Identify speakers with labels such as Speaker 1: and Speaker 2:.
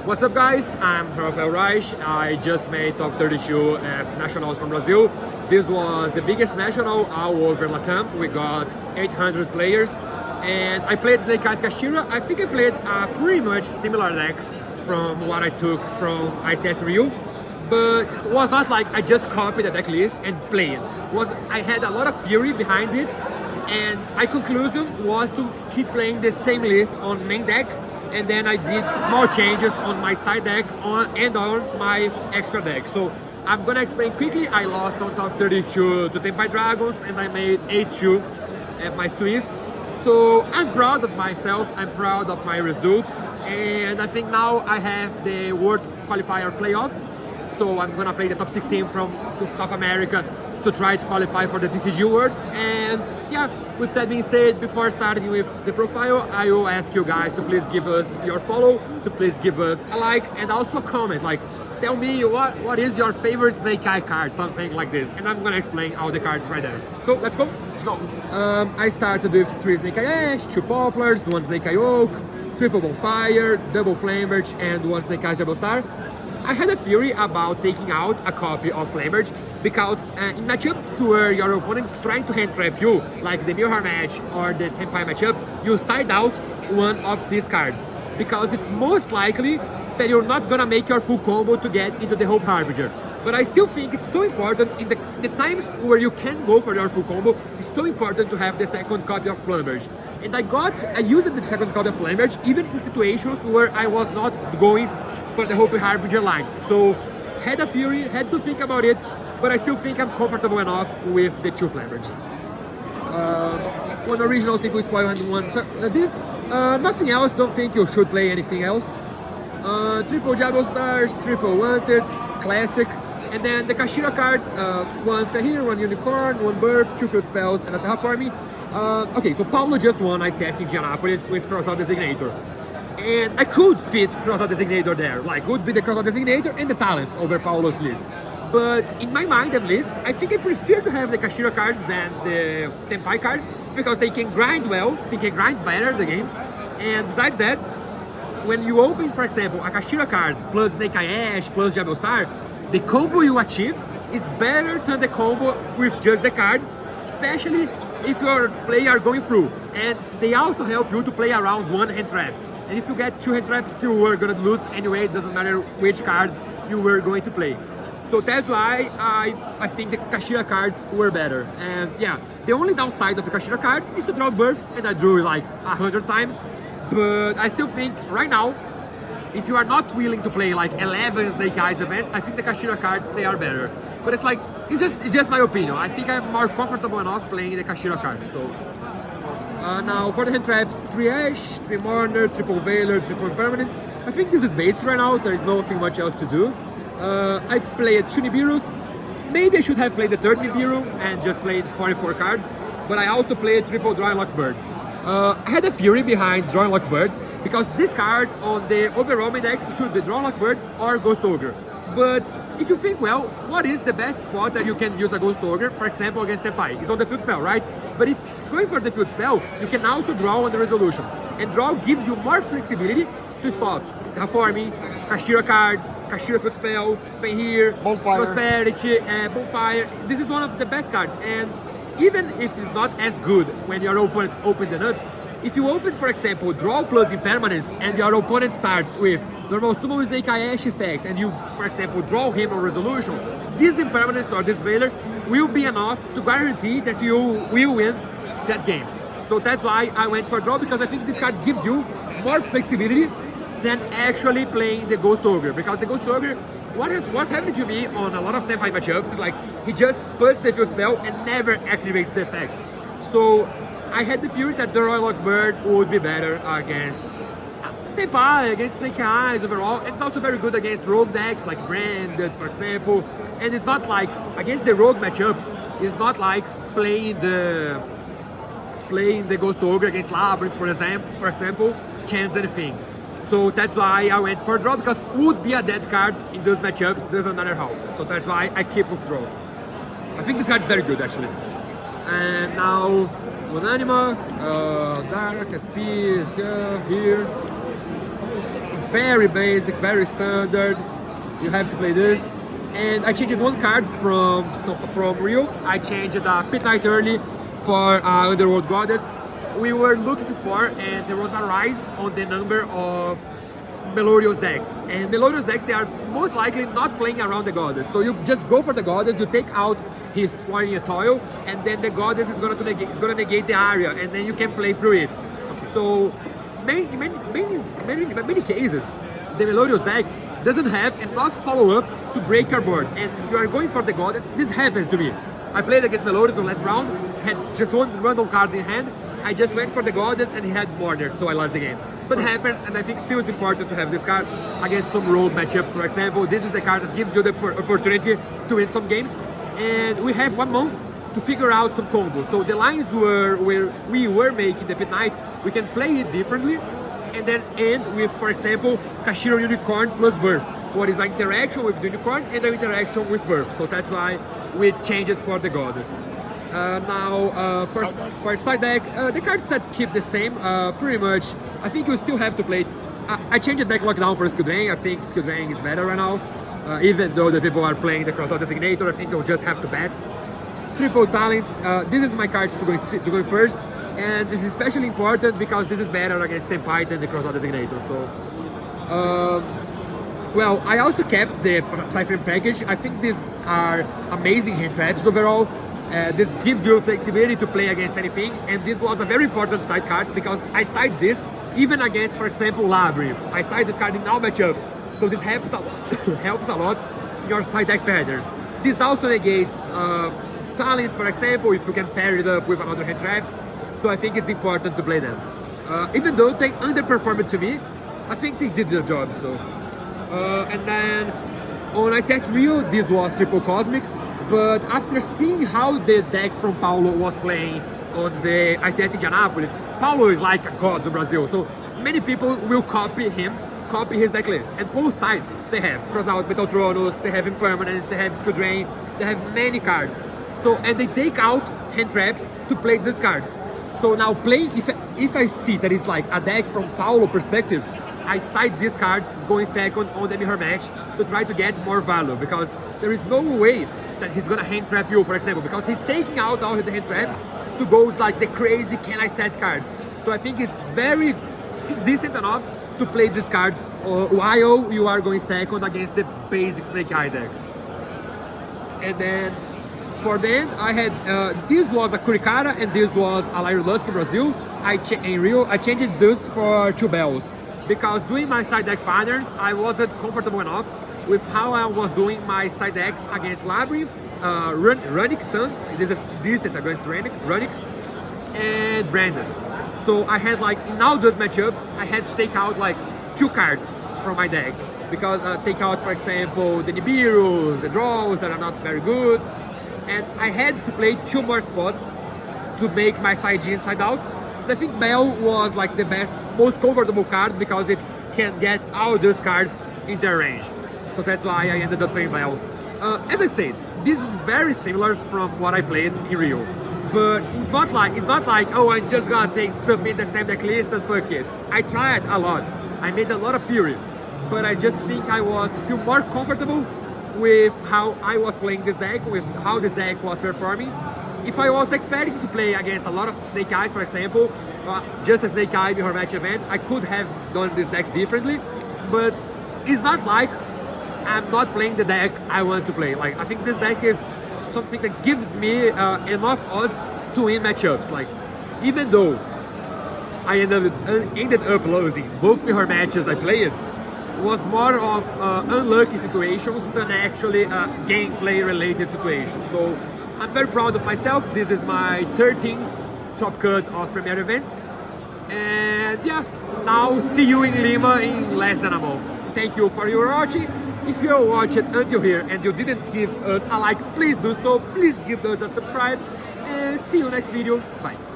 Speaker 1: What's up guys, I'm Rafael Reich. I just made top 32 at Nationals from Brazil. This was the biggest national all over Latam. We got 800 players and I played Snake Eyes Kashira. I think I played a pretty much similar deck from what I took from ICS Rio. But it was not like I just copied the deck list and played. I had a lot of theory behind it, and my conclusion was to keep playing the same list on main deck, and then I did small changes on my side deck and on my extra deck. So I'm gonna explain quickly. I lost on top 32 to Tempai Dragons, and I made 8-2 at my Swiss. So I'm proud of myself, I'm proud of my result, and I think now I have the World Qualifier playoff. So I'm gonna play the top 16 from South America to try to qualify for the TCG Worlds. And yeah, with that being said, before starting with the profile, I will ask you guys to please give us your follow, to please give us a like, and also a comment. Like, tell me what is your favorite Snake Eye card, something like this. And I'm gonna explain all the cards right there. So let's go.
Speaker 2: Let's go.
Speaker 1: I started with 3 Snake Eye Ash, 2 Poplars, 1 Snake Eye Oak, triple Bonfire, double Flameberge, and 1 Snake Eye Double Star. I had a theory about taking out a copy of Flameberge because in matchups where your opponent is trying to hand trap you, like the Mirror match or the Tempai matchup, you side out one of these cards because it's most likely that you're not gonna make your full combo to get into the Hope Harbinger. But I still think it's so important in the times where you can go for your full combo, it's so important to have the second copy of Flameberge. And I used the second copy of Flameberge even in situations where I was not going for the Hope Harbinger line. So had a theory, had to think about it, but I still think I'm comfortable enough with the 2 Flameberges. One original single spoil and one this. Nothing else, don't think you should play anything else. Triple Jabble Stars, triple Wanted, classic. And then the Kashira cards, 1 Fehir, 1 Unicorn, 1 Birth, 2 Field Spells, and a Terraforming. Okay, so Paulo just won ICS in Indianapolis with Crossout Designator. And I could fit Crossout Designator there, like would be the Crossout Designator and the talents over Paulo's list. But in my mind at least, I think I prefer to have the Kashira cards than the Tempai cards because they can grind well, they can grind better the games. And besides that, when you open, for example, a Kashira card plus Snake Eye Ash plus Jabal Star, the combo you achieve is better than the combo with just the card, especially if your player are going through. And they also help you to play around 1 hand trap. And if you get 2 hand traps, you were gonna lose anyway. It doesn't matter which card you were going to play. So that's why I think the Kashira cards were better. And yeah, the only downside of the Kashira cards is to draw Birth, and I drew like 100 times. But I still think right now, if you are not willing to play like 11 Snake Eyes events, I think the Kashira cards, they are better. But it's like, it's just my opinion. I think I'm more comfortable enough playing the Kashira cards. So. Now for the hand traps, 3 Ash, 3 Mourner, triple Veiler, triple Impermanence. I think this is basic right now, there is nothing much else to do. I played 2 Nibiru's. Maybe I should have played the 3rd Nibiru and just played 44 cards, but I also played triple Draw and Lock Bird. I had a theory behind Draw and Lock Bird because this card on the overwhelming deck should be Draw and Lock Bird or Ghost Ogre. But if you think, well, what is the best spot that you can use a Ghost Ogre, for example, against Tempai? It's on the field spell, right? But if it's going for the field spell, you can also draw on the resolution. And draw gives you more flexibility to stop Terraforming, Kashira cards, Kashira field spell, Fenrir,
Speaker 2: Bonfire.
Speaker 1: Prosperity, Bonfire. This is one of the best cards. And even if it's not as good when your opponent opens the nuts, if you open, for example, draw plus Impermanence and your opponent starts with normal summon Snake Eye Ash effect and you, for example, draw him on resolution, this Impermanence or this Veiler will be enough to guarantee that you will win that game. So that's why I went for draw, because I think this card gives you more flexibility than actually playing the Ghost Ogre. Because the Ghost Ogre, what's happening to me on a lot of Tempai matchups is like he just puts the field spell and never activates the effect. So I had the theory that the Royal Lock Bird would be better against Tempai, against Snake Eyes overall. It's also very good against rogue decks like Branded, for example. And it's not like, against the rogue matchup, it's not like playing the Ghost Ogre against Labyrinth, for example, chance anything. So that's why I went for draw, because would be a dead card in those matchups, doesn't matter how. So that's why I keep with draw. I think this card is very good actually. And now, one Anima, Dark, SP, here. very basic, very standard. You have to play this. And I changed one card from Rio. I changed Pit Knight early for Underworld Goddess. We were looking for, and there was a rise on the number of Melodious decks. And Melodious decks, they are most likely not playing around the Goddess. So you just go for the Goddess, you take out his Foreign Toil, and then the Goddess is gonna negate the area, and then you can play through it. So many cases, the Melodious deck doesn't have enough follow-up to break your board. And if you are going for the Goddess, this happened to me. I played against Melodious on last round, had just one random card in hand. I just went for the Goddess and he had Border, so I lost the game. But it happens, and I think still it's important to have this card against some road matchup. For example, this is the card that gives you the opportunity to win some games. And we have 1 month to figure out some combos. So the lines where we were making the Pit Knight, we can play it differently, and then end with, for example, Kashiro Unicorn plus Birth. What is an interaction with the Unicorn and an interaction with Birth. So that's why we changed it for the Goddess. For side deck, the cards that keep the same, pretty much, I think you still have to play. I changed the deck lockdown for Skill Drain. I think Skill Drain is better right now. Even though the people are playing the Crossout Designator, I think you'll just have to bet. Triple Talents, this is my card to go first. And this is especially important because this is better against Tempite and the Crossout Designator. So, well, I also kept the Cypher package. I think these are amazing hand traps overall. This gives you flexibility to play against anything, and this was a very important side card because I side this even against, for example, Labyrinth. I side this card in all matchups, so this helps a lot, helps a lot in your side deck patterns. This also negates talents, for example, if you can pair it up with another hand traps, so I think it's important to play them. Even though they underperformed to me, I think they did the job. So, and then on ICS Rio, this was Triple Cosmic. But after seeing how the deck from Paulo was playing on the ICS Indianapolis, Paulo is like a god in Brazil, so many people will copy his deck list. And both sides, they have Crossout Metal Tronos, they have Impermanence, they have Skill Drain, they have many cards. So, and they take out hand traps to play these cards. So now if I see that it's like a deck from Paulo perspective, I side these cards going second on the mirror match to try to get more value, because there is no way that he's gonna hand trap you, for example, because he's taking out all the hand traps to go with like the crazy can I set cards. So I think it's decent enough to play these cards while you are going second against the basic Snake Eye deck. And then for the end, I had this was a Kurikara and this was a Lyra Lusk in Brazil. In Rio, I changed this for 2 bells because doing my side deck patterns, I wasn't comfortable enough with how I was doing my side decks against Labyrinth, Runic Stun, this is decent against Runic, and Brandon. So I had like, in all those matchups, I had to take out like 2 cards from my deck. Because take out, for example, the Nibiru's, the draws that are not very good. And I had to play 2 more spots to make my side G and side outs. I think Bell was like the most comfortable card because it can get all those cards in their range. So that's why I ended up playing Bell. As I said, this is very similar from what I played in Rio. But it's not like, oh, I'm just gonna submit the same deck list and fuck it. I tried a lot. I made a lot of Fury. But I just think I was still more comfortable with how I was playing this deck, with how this deck was performing. If I was expecting to play against a lot of Snake Eyes, for example, just a Snake Eye before match event, I could have done this deck differently. But it's not like I'm not playing the deck I want to play. Like, I think this deck is something that gives me enough odds to win matchups. Like, even though I ended up losing both mirror matches I played, was more of unlucky situations than actually gameplay related situations. So I'm very proud of myself. This is my 13th top cut of Premier events. And yeah, now see you in Lima in less than a month. Thank you for your watching. If you watched until here and you didn't give us a like, please do so. Please give us a subscribe. And see you next video. Bye.